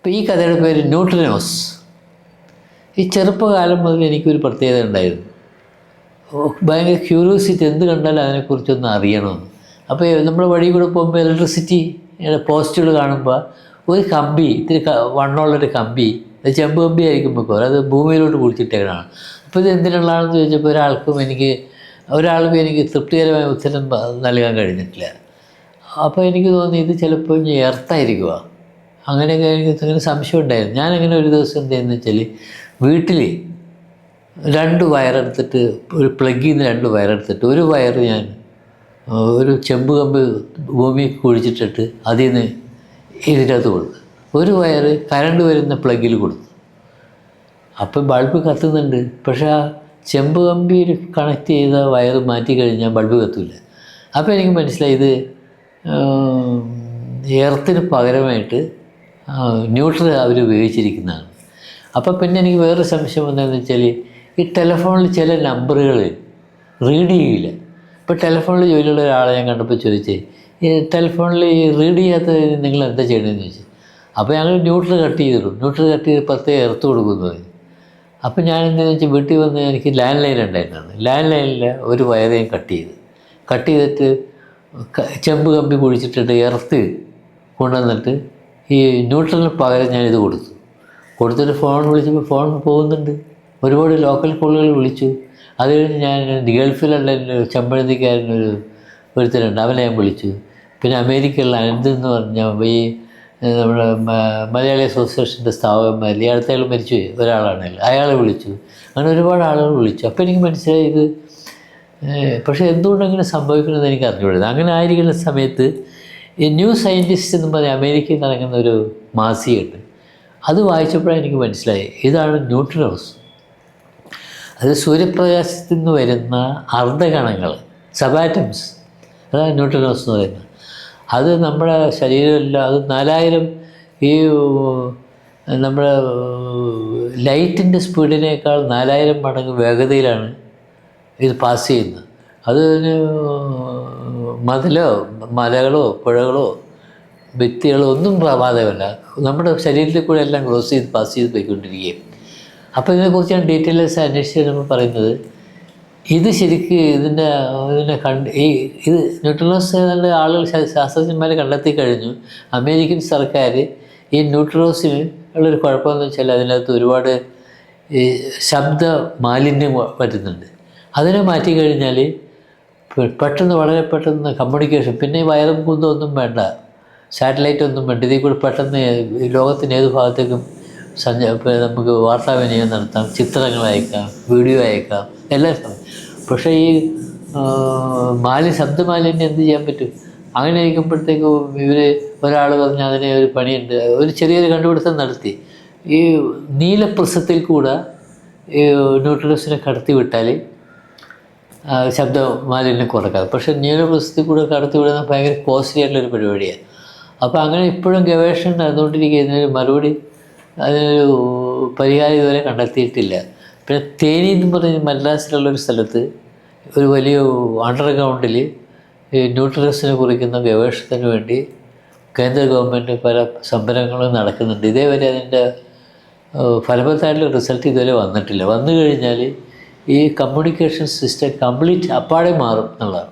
ഇപ്പോൾ ഈ കഥയുടെ പേര് ന്യൂട്രിനോസ്. ഈ ചെറുപ്പകാലം മുതൽ എനിക്കൊരു പ്രത്യേകത ഉണ്ടായിരുന്നു. ഭയങ്കര ക്യൂരിയോസിറ്റി, എന്ത് കണ്ടാലും അതിനെക്കുറിച്ചൊന്ന് അറിയണമെന്ന്. അപ്പോൾ നമ്മൾ വഴി കൂടെ പോകുമ്പോൾ ഇലക്ട്രിസിറ്റി പോസ്റ്റുകൾ കാണുമ്പോൾ ഒരു കമ്പി, ഇത്തിരി വണ്ണമുള്ളൊരു കമ്പി, അത് ചെമ്പ് കമ്പി ആയിരിക്കും വെക്കുക, അത് ഭൂമിയിലോട്ട് കുഴിച്ചിട്ടേക്കാണ്. അപ്പോൾ ഇത് എന്തിനുള്ളതാണെന്ന് ചോദിച്ചപ്പോൾ ഒരാൾക്കും എനിക്ക് തൃപ്തികരമായ ഉത്തരം നൽകാൻ കഴിഞ്ഞിട്ടില്ല. അപ്പോൾ എനിക്ക് തോന്നി ഇത് ചിലപ്പോൾ ഇനി എർത്തായിരിക്കുക. അങ്ങനെയൊക്കെ അങ്ങനെ സംശയം ഉണ്ടായിരുന്നു. ഞാനങ്ങനെ ഒരു ദിവസം എന്ത് ചെയ്യുന്നത് വെച്ചാൽ, വീട്ടിൽ 2 വയറെടുത്തിട്ട്, ഒരു പ്ലഗിൽ നിന്ന് 2 വയറെടുത്തിട്ട്, ഒരു വയർ ഞാൻ ഒരു ചെമ്പ് കമ്പ് ഭൂമി കുഴിച്ചിട്ടിട്ട് അതിൽ നിന്ന് ഇതിനകത്ത് കൊടുത്തു, ഒരു വയർ കറണ്ട് വരുന്ന പ്ലഗിൽ കൊടുത്തു. അപ്പം ബൾബ് കത്തുന്നുണ്ട്. പക്ഷേ ആ ചെമ്പ് കമ്പിയിൽ കണക്ട് ചെയ്ത വയർ മാറ്റി കഴിഞ്ഞാൽ ബൾബ് കത്തില്ല. അപ്പോൾ എനിക്ക് മനസ്സിലായി ഇത് എർത്തിന് പകരമായിട്ട് ന്യൂട്രൽ അവർ ഉപയോഗിച്ചിരിക്കുന്നതാണ്. അപ്പോൾ പിന്നെ എനിക്ക് വേറൊരു സംശയം എന്താണെന്ന് വെച്ചാൽ, ഈ ടെലിഫോണിൽ ചില നമ്പറുകൾ റീഡ് ചെയ്യില്ല. ഇപ്പോൾ ടെലിഫോണിൽ ജോലിയുള്ള ഒരാളെ ഞാൻ കണ്ടപ്പോൾ ചോദിച്ചേ, ഈ ടെലിഫോണിൽ റീഡ് ചെയ്യാത്ത നിങ്ങൾ എന്താ ചെയ്യണമെന്ന് ചോദിച്ചു. അപ്പോൾ ഞങ്ങൾ ന്യൂട്രൽ കട്ട് ചെയ്തിടും, ന്യൂട്രൽ കട്ട് ചെയ്ത് 10 എർത്ത് കൊടുക്കുന്നത്. അപ്പോൾ ഞാൻ എന്താണെന്ന് വെച്ചാൽ, വീട്ടിൽ വന്ന് എനിക്ക് ലാൻഡ് ലൈൻ ഉണ്ടായിരുന്നതാണ്. ലാൻഡ് ലൈനിൽ ഒരു വയറേയും കട്ട് ചെയ്തിട്ട് ചെമ്പ് കമ്പി കുഴിച്ചിട്ടിട്ട് എർത്ത് കൊണ്ടുവന്നിട്ട് ഈ ന്യൂട്രലിന് പകരം ഞാനിത് കൊടുത്തിട്ട് ഫോൺ വിളിച്ചപ്പോൾ ഫോൺ പോകുന്നുണ്ട്. ഒരുപാട് ലോക്കൽ കോളുകൾ വിളിച്ചു. അത് കഴിഞ്ഞ് ഞാൻ ഗൾഫിലുള്ള ഒരുത്തരുണ്ട്, അവനെ ഞാൻ വിളിച്ചു. പിന്നെ അമേരിക്കയിലുള്ള അനന്തെന്ന് പറഞ്ഞാൽ ഈ നമ്മുടെ മലയാളി അസോസിയേഷൻ്റെ സ്ഥാപകന്മാർ, ഈ അടുത്തയാൾ മരിച്ചുപോയി ഒരാളാണല്ലോ, അയാളെ വിളിച്ചു. അങ്ങനെ ഒരുപാട് ആളുകൾ വിളിച്ചു. അപ്പോൾ എനിക്ക് മനസ്സിലായി ഇത് പക്ഷേ എന്തുകൊണ്ടങ്ങനെ സംഭവിക്കണമെന്ന് എനിക്ക് അറിഞ്ഞുകൂടാ. അങ്ങനെ ആയിരിക്കുന്ന സമയത്ത് ഈ ന്യൂ സയൻറ്റിസ്റ്റ് എന്ന് പറഞ്ഞാൽ അമേരിക്കയിൽ നടക്കുന്ന ഒരു മാസികയുണ്ട്. അത് വായിച്ചപ്പോഴാണ് എനിക്ക് മനസ്സിലായി ഇതാണ് ന്യൂട്രിനോസ്. അത് സൂര്യപ്രകാശത്തിൽ നിന്ന് വരുന്ന അർദ്ധകണങ്ങൾ, സബാറ്റംസ്, അതാണ് ന്യൂട്രിനോസ് എന്ന് പറയുന്നത്. അത് നമ്മുടെ ശരീരമല്ല, അത് 4000 ഈ നമ്മുടെ ലൈറ്റിൻ്റെ സ്പീഡിനേക്കാൾ 4000 മടങ്ങ് വേഗതയിലാണ് ഇത് പാസ് ചെയ്യുന്നത്. അതിന് മലകളോ പുഴകളോ ഭിത്തികളോ ഒന്നും പ്രമാദമല്ല, നമ്മുടെ ശരീരത്തിൽ കൂടെ എല്ലാം പാസ് ചെയ്ത് പോയിക്കൊണ്ടിരിക്കുകയും. അപ്പോൾ ഇതിനെക്കുറിച്ച് ഡീറ്റെയിൽസ് അന്വേഷിച്ച് നമ്മൾ പറയുന്നത്, ഇത് ശരിക്ക് ഇത് ന്യൂട്രിനോസ് ആളുകൾ, ശാസ്ത്രജ്ഞന്മാർ കണ്ടെത്തി കഴിഞ്ഞു. അമേരിക്കൻ സർക്കാർ ഈ ന്യൂട്രിനോസിന് ഉള്ളൊരു കുഴപ്പമെന്ന് വെച്ചാൽ അതിനകത്ത് ഒരുപാട് ഈ ശബ്ദ മാലിന്യം പറ്റുന്നുണ്ട്. അതിനെ മാറ്റി കഴിഞ്ഞാൽ വളരെ പെട്ടെന്ന് കമ്മ്യൂണിക്കേഷൻ, പിന്നെ വയറും കുന്തമൊന്നും വേണ്ട, സാറ്റലൈറ്റ് ഒന്നും വേണ്ട, ഇതിൽ കൂടി പെട്ടെന്ന് ലോകത്തിൻ്റെ ഏത് ഭാഗത്തേക്കും നമുക്ക് വാർത്താവിനിമയം നടത്താം, ചിത്രങ്ങൾ അയക്കാം, വീഡിയോ അയക്കാം, എല്ലാം. പക്ഷേ ഈ ശബ്ദമാലിന്യം എന്ത് ചെയ്യാൻ പറ്റും? അങ്ങനെ ഇരിക്കുമ്പോഴത്തേക്കും ഒരാൾ പറഞ്ഞ് അതിനെ ഒരു പണിയുണ്ട്, ഒരു ചെറിയൊരു കണ്ടുപിടുത്തം നടത്തി. ഈ നീലപ്രസത്തിൽ കൂടെ ഈ ന്യൂട്രിനോസിനെ കടത്തി വിട്ടാൽ ശബ്ദ മാലിന്യം കുറക്കാം. പക്ഷേ നീലപ്രസത്തിൽ കൂടെ കടത്തി വിടുന്ന ഭയങ്കര കോസ്റ്റ്ലി ആയിട്ടുള്ളൊരു പരിപാടിയാണ്. അപ്പോൾ അങ്ങനെ ഇപ്പോഴും ഗവേഷണം നടന്നുകൊണ്ടിരിക്കുക. ഇതിനൊരു മറുപടി, അതിനൊരു പരിഹാരം ഇതുവരെ കണ്ടെത്തിയിട്ടില്ല. പിന്നെ തേനി എന്ന് പറഞ്ഞ മദ്രാസിലുള്ളൊരു സ്ഥലത്ത് ഒരു വലിയ അണ്ടർഗ്രൗണ്ടിൽ ഈ ന്യൂട്രിനോസിനെ കുറിക്കുന്ന ഗവേഷണത്തിന് വേണ്ടി കേന്ദ്ര ഗവൺമെൻറ് പല സംരംഭങ്ങളും നടക്കുന്നുണ്ട്. ഇതേവരെ അതിൻ്റെ ഫലവത്തായിട്ടുള്ള റിസൾട്ട് ഇതുവരെ വന്നിട്ടില്ല. വന്നു കഴിഞ്ഞാൽ ഈ കമ്മ്യൂണിക്കേഷൻ സിസ്റ്റം കംപ്ലീറ്റ് അപ്പാടെ മാറും എന്നുള്ളതാണ്.